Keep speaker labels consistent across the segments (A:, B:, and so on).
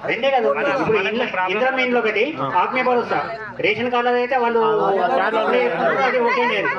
A: రెండే కదా ఇప్పుడు ఇందిరా మెయిన్ లో ఒకటి ఆత్మీయ భరోసా రేషన్ కార్డు అయితే వాళ్ళు అది ఓకే లేదు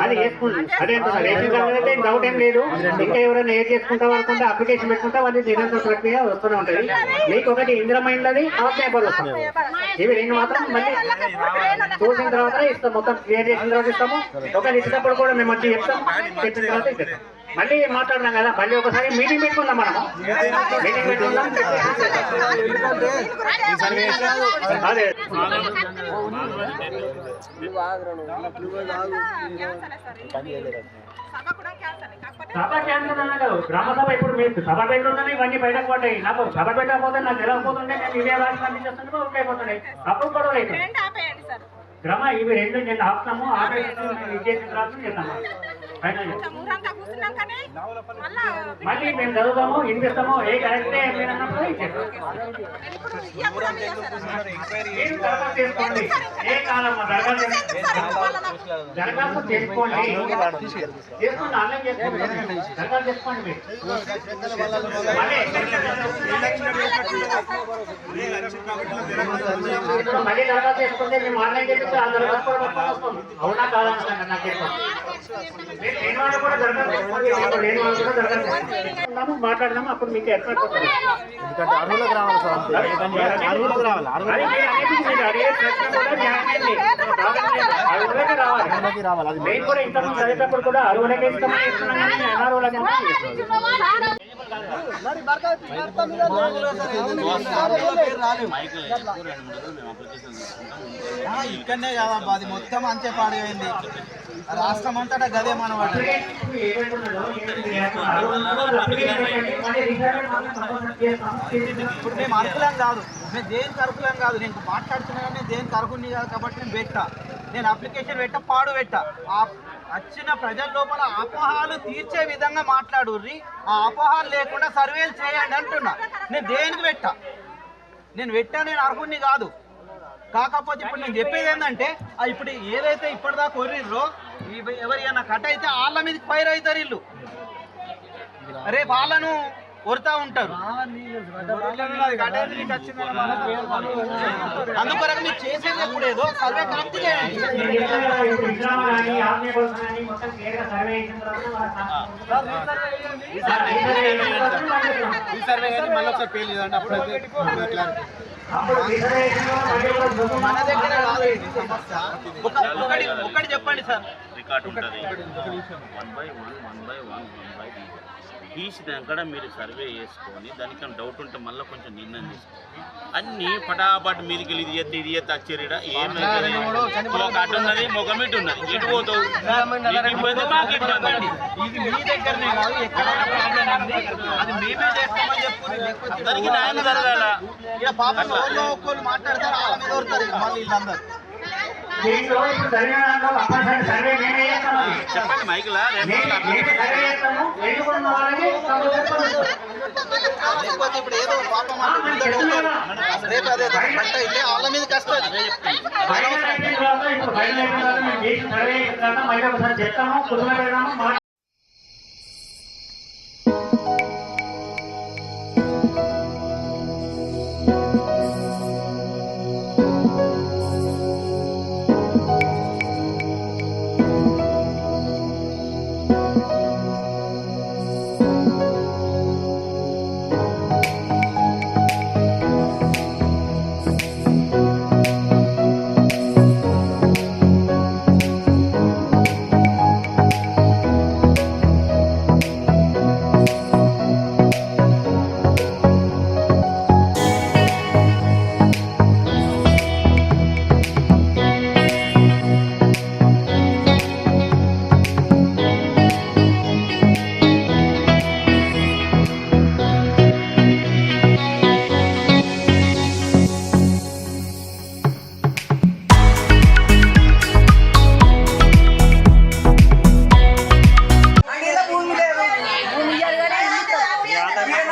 A: అది వేసుకుంటారు అదే రేషన్ కార్డు అయితే డౌట్ ఏం లేదు. ఇంకా ఎవరైనా ఏం చేసుకుంటాం అనుకుంటే అప్లికేషన్ పెట్టుకుంటే వాళ్ళు నిరంతర ప్రక్రియ వస్తూనే ఉంటుంది. మీకు ఒకటి ఇందిరా మెయిన్ లోది ఆత్మీయ భరోసా ఇవి రెండు మాత్రం మళ్ళీ చూసిన తర్వాత ఇస్తాం. మొత్తం క్లియర్ చేసిన తర్వాత ఇస్తాము. ఒకటి ఇచ్చినప్పుడు కూడా మేము వచ్చి చెప్తాం. చెప్పిన తర్వాత ఇస్తాం. మళ్ళీ మాట్లాడదాం కదా, మళ్ళీ ఒకసారి మీటింగ్ పెట్టుకుందాం. మనము మీటింగ్ పెట్టుకుందాం. అదే సభ క్యాన్సల్ అన్నా కదా, గ్రామ సభ ఇప్పుడు మీకు సభ పెట్టుకుంటే ఇవన్నీ బయటకు పడ్డాయి. నాకు సభ పెట్టకపోతే నాకు తెలియకపోతుంటే నేను ఇదే రాసి పంపించేస్తాను ఓకే అయిపోతున్నాయి. అప్పుడు గొడవలు అవుతుంది. గ్రామ ఇవి రెండు నేను ఆపుతాము. చేసిన తర్వాత చేస్తాము. మళ్ళీ మేము చదువుతాము, వినిపిస్తాము. ఏ కరెక్టే మీరు అన్నప్పుడు మీరు దరఖాస్తు చేసుకోండి. ఏ కాలం దరఖాస్తు చేసుకోండి. చేసుకోండి, ఆన్లైన్ చేసుకోండి. దరఖాస్తు చేసుకోండి. మీరు మళ్ళీ దరఖాస్తు చేసుకుంటే మేము ఆన్లైన్ చేస్తే ఆ దరఖాస్తు కూడా వస్తుంది. అవునా కాదన్నా నాకు మాట్లాడదాము. అప్పుడు మీకు ఏర్పడుతుంది. ఎందుకంటే అర్హులకు రావాలి సార్, అర్హులకు రావాలి. రావాలి మెయిన్ కూడా ఇంత చదివేటప్పుడు కూడా అర్హులకే ఇస్తామని ఇస్తున్నాం కానీ అనర్హులకి
B: ఇక్కడనే కాదబ్బా, అది మొత్తం అంతే పాడైంది. రాష్ట్రం అంతటా గదే మనవాడు. ఇప్పుడు మేము అర్హులం కాదు, మేము దేనికి అర్హులం కాదు. నేను మాట్లాడుతున్నా కానీ దేనికి అర్హుని కాదు కాబట్టి నేను పెట్టా. నేను అప్లికేషన్ పెట్టా, పాడు పెట్టా. వచ్చిన ప్రజల లోపల అపోహాలు తీర్చే విధంగా మాట్లాడుర్రి. ఆ అపోహాలు లేకుండా సర్వేలు చేయండి అంటున్నా. నేను దేనికి పెట్టా, నేను అర్హుని కాదు. కాకపోతే ఇప్పుడు నేను చెప్పేది ఏంటంటే ఇప్పుడు ఏదైతే ఇప్పటిదాకా కొర్రిర్రో ఎవరైనా కట్ అయితే వాళ్ళ మీదకి ఫైర్ అవుతారు. వీళ్ళు రేపు వాళ్ళను కొడతా ఉంటారు. అందుకొరకు మీరు చేసేది ఎప్పుడు ఏదో సర్వే కరెక్ట్ చేయండి. మన దగ్గర కాదు సమస్య. ఒకటి చెప్పండి సార్.
C: రికార్డు ఉంటుంది 1/1 తీసినాక మీరు సర్వే చేసుకొని దానికన్నా డౌట్ ఉంటే మళ్ళీ కొంచెం నిర్ణయం తీసుకోండి. అన్నీ పటాపట్ మీదికి ఇది ఎత్తి అచ్చేరిడా ఏమైతే అటు ఉన్నది మొగమిటి ఉన్నది ఎటు పోతావు మాకు ఇబ్బంది.
B: ఇది మీ దగ్గరనే కాదు, ఎక్కడైనా ప్రాబ్లం ఉంది. అది మేమే చేస్తామని చెప్పుకుని
C: దానికి న్యాయం జరగాల.
B: ఇక పాపం ఒక్కళ్ళు మాట్లాడతారు, వాళ్ళ మీద వస్తారు మళ్ళీ వీళ్ళందరూ.
C: చెప్పండి మైకులా
B: లేకపోతే ఇప్పుడు ఏదో పాపం రేపు అదే పంట అయితే వాళ్ళ మీద కష్టం.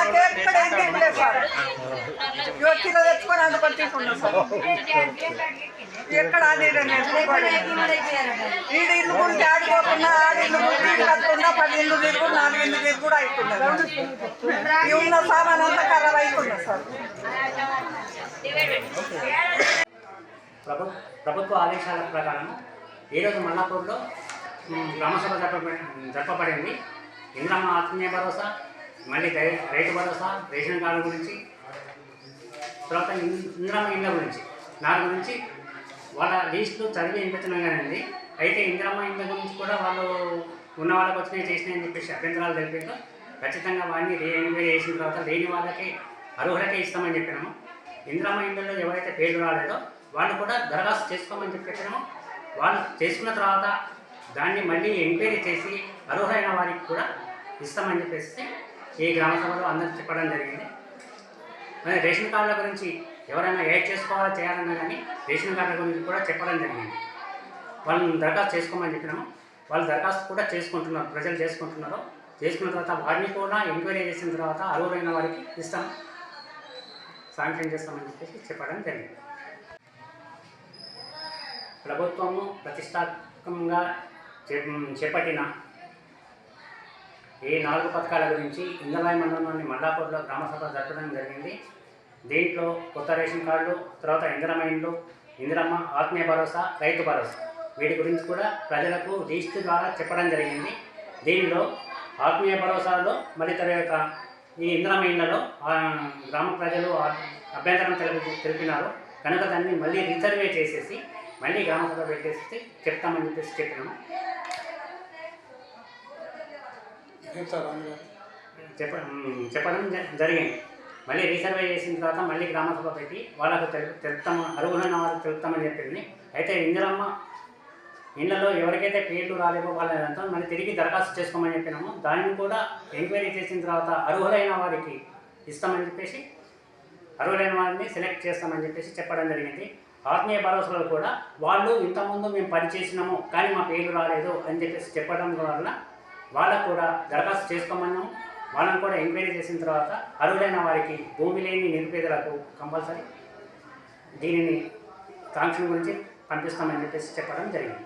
D: నాకు ఎక్కడ ఏం తినలేదు సార్. కిలో తెచ్చుకొని అందుకొని తీసుకున్నాం సార్. ఎక్కడ అది ఈడు ఇల్లు గురించి ఆడిపోతున్నా, ఆడిల్లు గురించి ఇల్లు కట్టుకున్నా 10 ఇల్లు తిరుగు 4 ఇల్లు తిరుగు కూడా అవుతున్నారు. ఈ ఉన్న సామాన్ అంతా ఖరాబ్ అవుతున్నా సార్.
A: ప్రభుత్వ ఆదేశాల ప్రకారం ఈరోజు మల్లాపూర్లో గ్రామసభ జరపబడింది. ఇంద్రమ్మ ఆత్మీయ భరోసా, మళ్ళీ రైతు భరోసా, రేషన్ కార్డు గురించి, తర్వాత ఇంద్రమ్మ ఇళ్ళ గురించి 4 గురించి వాళ్ళ లిస్టులు చదివి వినిపించడం కానీ. అయితే ఇంద్రమ్మ ఇళ్ళ గురించి కూడా వాళ్ళు ఉన్న వాళ్ళకి వచ్చినాయి చేసినాయని చెప్పేసి అభ్యంతరాలు తెలిపారు. ఖచ్చితంగా వాడిని రీఎన్క్వైరీ చేసిన తర్వాత లేని వాళ్ళకి అర్హులకే ఇస్తామని చెప్పినాము. ఇంద్రమ్మ ఇళ్ళలో ఎవరైతే పేర్లు రాలేదో వాళ్ళు కూడా దరఖాస్తు చేసుకోమని చెప్పినాము. వాళ్ళు చేసుకున్న తర్వాత దాన్ని మళ్ళీ ఎంక్వైరీ చేసి అర్హులైన వారికి కూడా ఇస్తామని చెప్పేసి ఈ గ్రామ సభలో అందరికీ చెప్పడం జరిగింది. మరి రేషన్ కార్డుల గురించి ఎవరైనా యాడ్ చేసుకోవాలో చేయాలన్నా కానీ రేషన్ కార్డుల గురించి కూడా చెప్పడం జరిగింది. వాళ్ళని దరఖాస్తు చేసుకోమని చెప్పినాము. వాళ్ళు దరఖాస్తు కూడా చేసుకుంటున్నారు, ప్రజలు చేసుకుంటున్నారు. చేసుకున్న తర్వాత వారిని కూడా ఎంక్వైరీ చేసిన తర్వాత అర్హులైన వారికి ఇస్తాం, శాంక్షన్ చేస్తామని చెప్పేసి చెప్పడం జరిగింది. ప్రభుత్వము ప్రతిష్టాత్మకంగా చేపట్టిన ఈ 4 పథకాల గురించి ఇందలాయి మండలంలోని మల్లాపూర్లో గ్రామసభ జరపడం జరిగింది. దీంట్లో కొత్త రేషన్ కార్డులు, తర్వాత ఇందిరమ్మ ఇండ్లు, ఇందిరమ్మ ఆత్మీయ భరోసా, రైతు భరోసా వీటి గురించి కూడా ప్రజలకు లిస్టు ద్వారా చెప్పడం జరిగింది. దీనిలో ఆత్మీయ భరోసాలో మరి తర్వాత ఈ ఇందిరమ్మ ఇండ్లలో గ్రామ ప్రజలు అభ్యంతరం తెలిపినారు కనుక దాన్ని మళ్ళీ రీసర్వే చేసేసి మళ్ళీ గ్రామసభ పెట్టేసి చెప్తామని చెప్పేసి చెప్పినాము. చెప్పడం జరిగింది. మళ్ళీ రీసర్వే చేసిన తర్వాత మళ్ళీ గ్రామసభ పెట్టి వాళ్ళకు తెలుపుతాము, అర్హులైన వాళ్ళకి తెలుపుతామని చెప్పింది. అయితే ఇందిరమ్మ ఇళ్లలో ఎవరికైతే పేర్లు రాలేవో వాళ్ళంతా మళ్ళీ తిరిగి దరఖాస్తు చేసుకోమని చెప్పినాము. దాన్ని కూడా ఎంక్వైరీ చేసిన తర్వాత అర్హులైన వారికి ఇస్తామని చెప్పేసి అర్హులైన వారిని సెలెక్ట్ చేస్తామని చెప్పేసి చెప్పడం జరిగింది. ఆత్మీయ భరోసాలో కూడా వాళ్ళు ఇంతకుముందు మేము పని చేసినాము కానీ మా పేర్లు రాలేదు అని చెప్పేసి చెప్పడం వల్ల వాళ్ళకు కూడా దరఖాస్తు చేసుకోమన్నాము. వాళ్ళని కూడా ఎంక్వైరీ చేసిన తర్వాత అర్హులైన వారికి భూమి లేని నిరుపేదలకు కంపల్సరీ దీనిని శాంక్షన్ గురించి పంపిస్తామని చెప్పేసి చెప్పడం జరిగింది.